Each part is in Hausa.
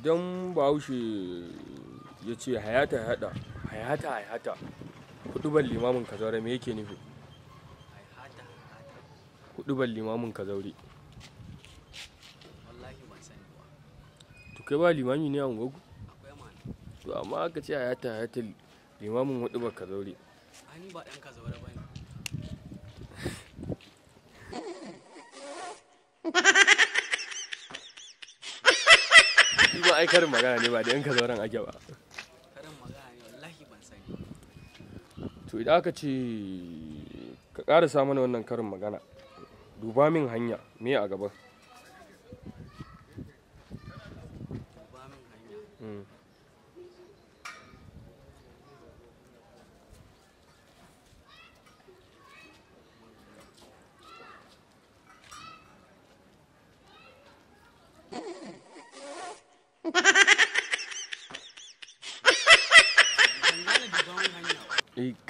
idan bahaushe ya ce hayata hudubar limamin kazaure me yake nufi? Hudubar limamin kazaure. Wallahi ban sani ba. To kai ba limami ne a unguwarku? Akwai mana. To amma aka ce hayata limamin hudubar kazaure. Ani ba ɗan kazaure ba ne. Shi ba ai karin magana ne ba da yan kazauren ake ba. Karin magana ne wallahi ban sani. To idan aka ce ka ƙarasa mana wannan karin magana, duba min hanya me a gaba? Duba min hanya.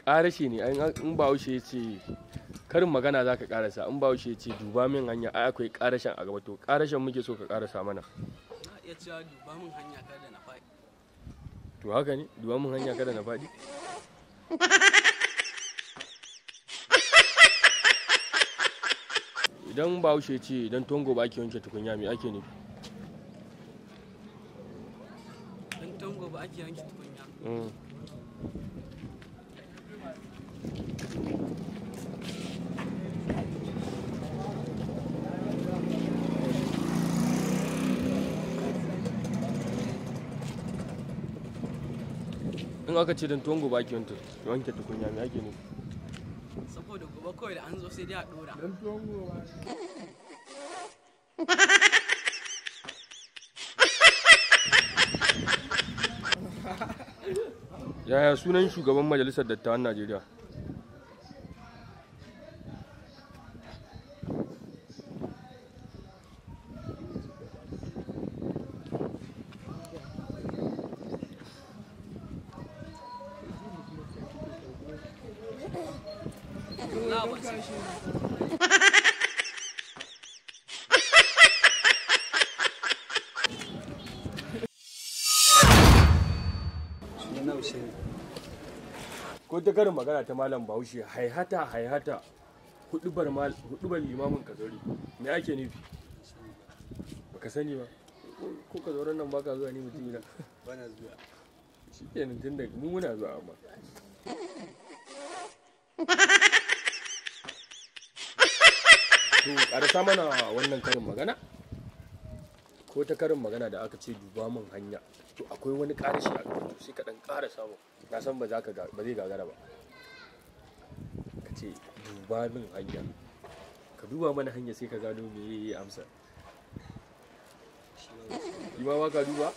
Ƙarashi ne in bahaushe ya ce karin magana za ka ƙarasa, in bahaushe ya ce duba min hanya ai akwai ƙarashen a gaba, to ƙarashen muke so ka ƙarasa mana. Na iya cewa duba min hanya kada na faɗi. To haka ne, duba min hanya kada na faɗi. Idan bahaushe ya ce idan tongo ba ake wanke tukunya me ake nufi? Idan tongo ba ake wanke tukunya. In aka ce don tongo ba ake wanke tukunya me ake nufi? Saboda gobe kawai da an zo sai dai a ɗora. Don tongo ba. Yaya sunan shugaban majalisar dattawan Najeriya? Na ban sani. Ko ta karin magana ta malam bahaushe haihata hudubar limamin kazaure me ake nufi? Baka sani ba ko kazauren nan baka zuwa ne mutum ina? Bana zuwa. Shi kenan tun da mu muna zuwa amma. To ƙarasa mana wannan karin magana ko ta karin magana da aka ce duba min hanya, to akwai wani ƙarashi a gaba, to sai ka ɗan ƙara samu, na san ba zai gagara ba. Ka ce duba min hanya, ka duba mana hanya sai ka gano me ya yi amsa. Shi ma ba ka duba?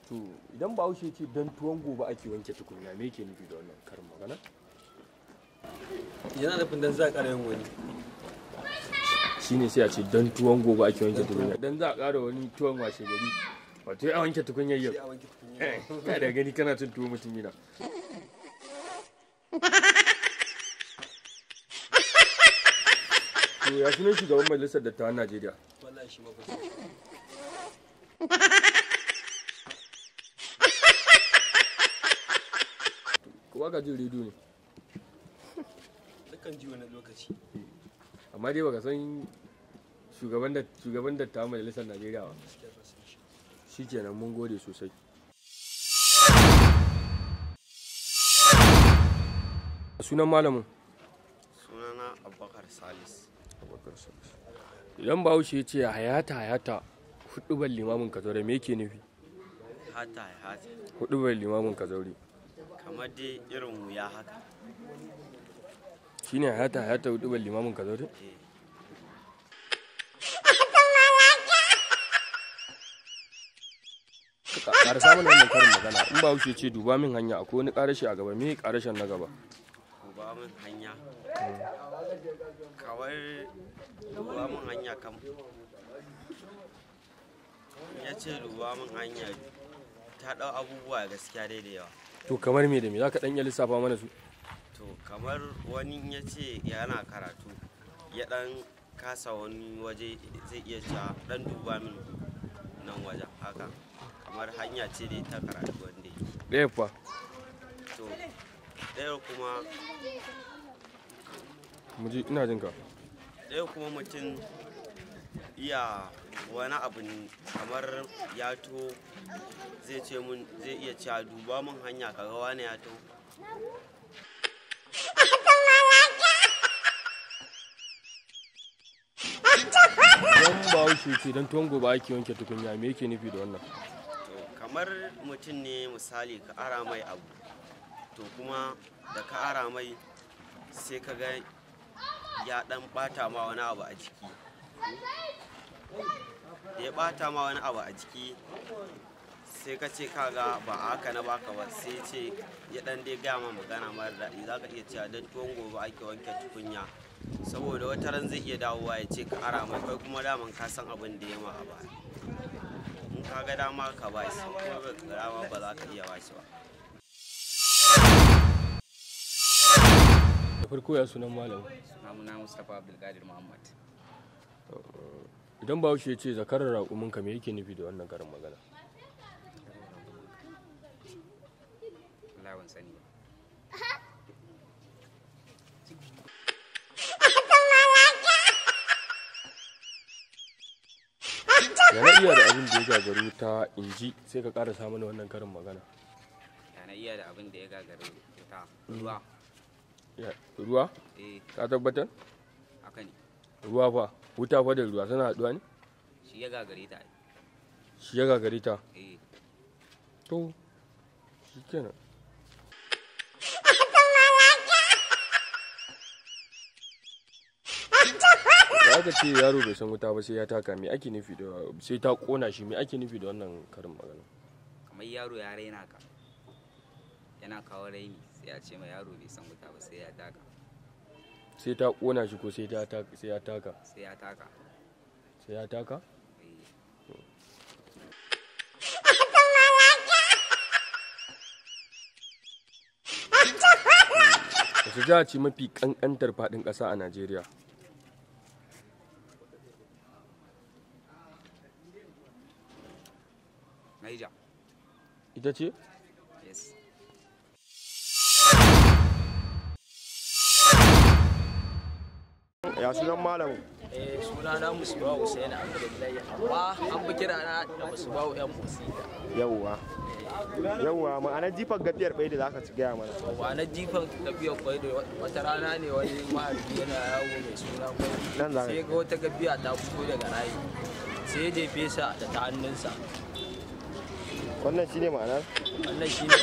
To idan bahaushe ce don tuwon gobe ake wanke tukunya me ke nufi da wannan karin magana? Yana nufin dan za a ƙara yin wani. Shi ne sai a ce don tuwon gobe ake wanke tukunya, don za a ƙara wani tuwon washe gari, wato ya wanke tukunyar yau. Ka da gani kana cin tuwo mutum yana. To ya sunan shugaban majalisar dattawan Najeriya? Wallahi shi ma ba san shi. Kowa ka jin rediyo ne. Dukan ji wani lokaci. Amma dai baka san shugaban dattawan majalisar Najeriya ba. Shi kenan mun gode sosai. Sunan malamin? Sunana Abubakar Salis. Idan bahaushe ya ce hayata hudubar limamin kazaure me yake nufi? Hata. Hudubar limamin kazaure. Kamar dai irin wuya haka. Shine hayata hudubar limamin kazaure? Ƙarasa mana wannan karin magana, in bahaushe ce duba min hanya akwai wani ƙarashi a gaba, me ƙarashen na gaba? Duba min hanya. Kawai duba min hanya kam. Ya ce duba min hanya ta ɗau abubuwa gaskiya dai da yawa. To kamar me da me za ka ɗan iya lissafa mana su? To kamar wani ya ce yana karatu ya ɗan kasa wani waje zai iya cewa dan duba min nan wajen haka kamar hanya ce dai ta karatu wanda yake ɗaya fa to ɗaya kuma muji ina jin ka. ɗaya kuma mutum iya wani abu kamar ya to zai ce mun zai iya cewa duba min hanya kaga wani ya to Don Bahaushe ce don tuwon gobe ake wanke tukunya me yake nufi da wannan? to kamar mutum ne misali ka ara mai abu to kuma da ka ara mai sai ka ga ya dan bata ma wani abu a jiki da ya bata ma wani abu a jiki sai ka ce kaga ba haka na baka ba sai ce ya dan dai gama magana mara daɗi za ka iya cewa don tuwon gobe ake wanke tukunya saboda wata ran zai iya dawowa ya ce ka ara mai kai kuma daman ka san abin da ya ma a baya in ka ga dama ka ba shi kuma ba ga dama ba za ka iya ba shi ba. Da farko ya sunan malam. Sunana Mustapha Abdulkadir Muhammad. Idan Bahaushe ce zakarar raƙumin ka me yake nufi da wannan karin magana? Allah ban sani ba. Ya na iya da abin da ya gagaru ta inji sai ka ƙara samun wannan karin magana. Ya na iya da abin da ya gagare ta ruwa. Ruwa? Eh, Ka tabbatar? haka ne. Ruwa fa wuta fa da ruwa suna haɗuwa ne? Shi ya gagare ta. Shi ya gagari ta. Eh, To shi kenan. Da aka ce yaro bai san wuta ba sai ya taka me ake nufi da sai ta kona shi me ake nufi da wannan karin magana? kamar yaro ya raina ka. Yana kawo raini sai ya ce ma yaro bai san wuta ba sai ya taka. Sai ta kona shi ko sai ya taka? Sai ya taka. Sai ya taka? Eh, Wace jiha ce mafi kankantar faɗin ƙasa a Najeriya? Naija. Ita ce? Yes. Ya sunan malam? Sunana Musuba Hussein Abdullahi amma an fi kira na da Musuba yan musika. Yawwa ma'anar jifar gafiyar bai da za ka ci gaya mana. Ma'anar jifan gafiyar kwai da wata rana ne wani mahaifi yana yawo mai suna Nan za kwai sai ga wata gafiya ta fito daga rayu sai ya jefe sa da ta hannunsa. Wannan shi ne ma'anar? Wannan shi ne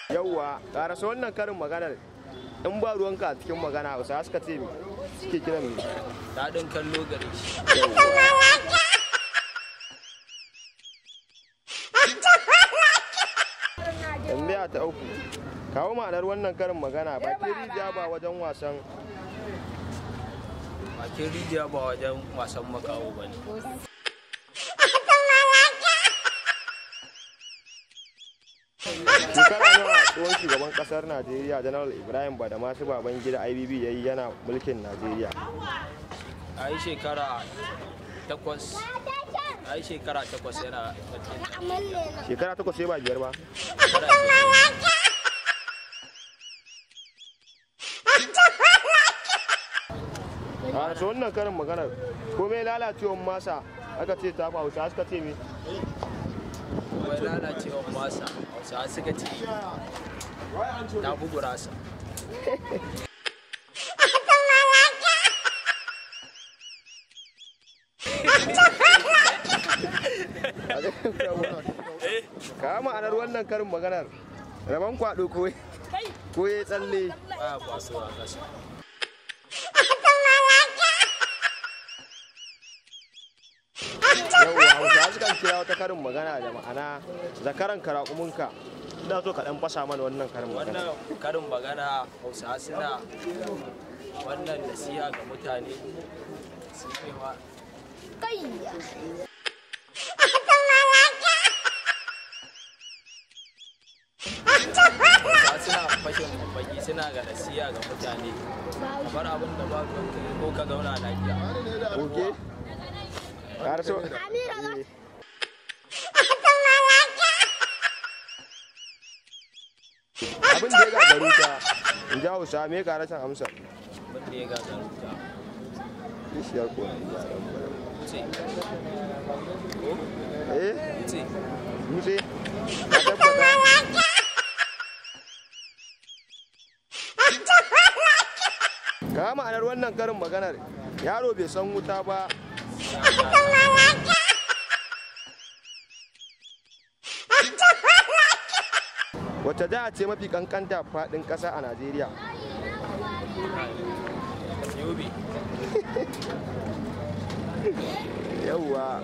Yawwa karasa wannan karin maganar in ba ruwanka a cikin magana hausa suka ce suke kiran mu. daɗin kallo gare shi. Tambaya ta uku kawo ma'anar wannan karin magana bakin rijiya ba wajen wasan. Bakin rijiya ba wajen wasan makaho ba ne. Shekara nawa tsohon shugaban kasar Najeriya General Ibrahim Badamasu Babangida IBB ya yi yana mulkin Najeriya? A yi shekara takwas yana Shekara 8 sai ba 5 ba. shekara biyar. A wannan karin maganar komai lalacewar masa aka ce ta fa hausa suka ce me? Wai lalacewar masa hausa suka ce ta fi gurasa. Ka ma'anar wannan karin maganar rabon kwado ko ya tsalle. Baya kwaso a ƙasa. Yawwa hausa sukan kira wata karin magana da ma'ana zakaran karakumunka. Ina so ka dan fasa mana wannan karin magana. Wannan karin magana hausa suna wannan nasiha ga mutane su yi wa hausa suna fashin baki suna ga nasiya ga mutane kamar abin da ba ruwan kai ko ka zauna lafiya. Oke. Karso. Abin da ya gagaru ta in ji Hausa me ka rashin amsa? Abin da ya gagaru ta. Kishiyar ko na yaran bara. Ce. Ce. Dutse. Ka tabbata. Ga ma'anar wannan karin maganar yaro bai san wuta ba. Wata jiha ce mafi kankanta faɗin ƙasa a Najeriya? Yobe. Yawwa.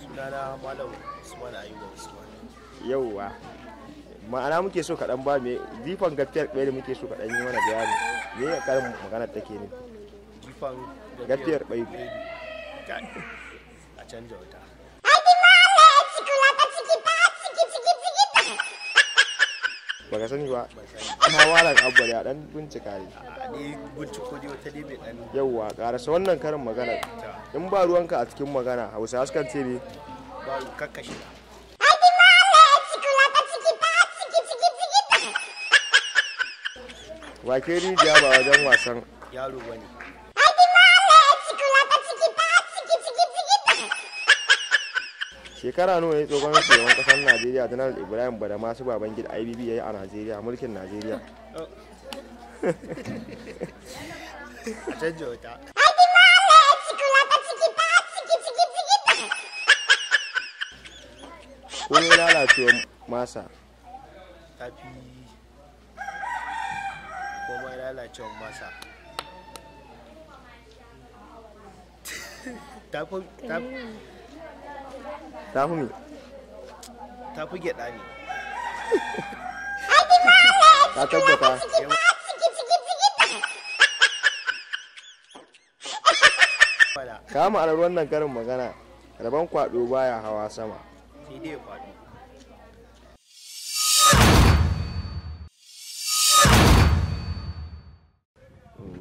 Sunana Malam Usman Ayuba Usman. Yawwa. Ma'ana muke so kaɗan ba me jifan gafiyar ɓaya da muke so kaɗan yi mana bayani me ya karin maganar take ne? Jifan Gafiyar ɓaya. A canja wata. Baka sani ba? Ina walan abuwa ya ɗan bincika ne. Ni binciko dai wata dai mai ɗan. Yawwa ƙarasa wannan karin maganar in ba ruwanka a cikin magana Hausa sukan ce ne Ba kakkashi. wake rijiya ba wajen wasan Yaro bane. shekara nawa ne tsohon shugaban kasar Najeriya Janar Ibrahim Badama su Babangida IBB yayi a Najeriya mulkin Najeriya? A canja wata. Ko ne lalacewar masa Tafi komai lalacewar masa. Tafi gyaɗa ne. ka tabbata? Ka ma'anar wannan karin magana rabon kwado baya hawa sama. Sai dai ya faɗo.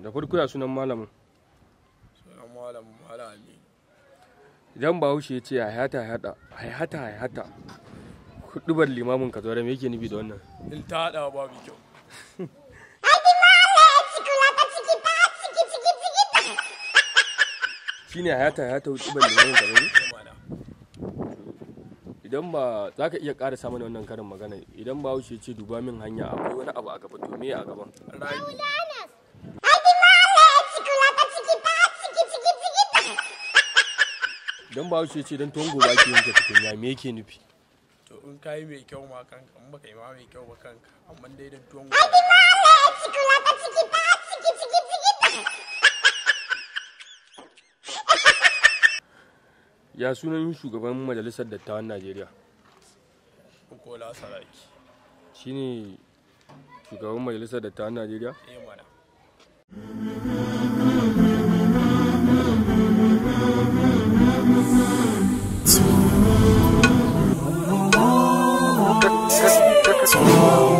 Da farko ya sunan malamin? Sunan malam Malami. Idan Bahaushe ya ce haihata hudubar limamin ka zaure me yake nufi da wannan? In ta haɗa babu kyau. Shine haihata hudubar limamin ka zaure? Idan ba za ka iya ƙara samun wannan karin magana idan Bahaushe ya ce duba min hanya akwai wani abu a gaba to me a gaban? Idan Bahaushe ya ce don tongo ba ke yanke tukunya me yake nufi? To in ka yi mai kyau ma kanka, in baka yi ma mai kyau ba kanka, amma dai da tuwon Ya sunan shugaban majalisar dattawan Najeriya? Kola Saraki. Shine shugaban majalisar dattawan Najeriya? Mana. Take a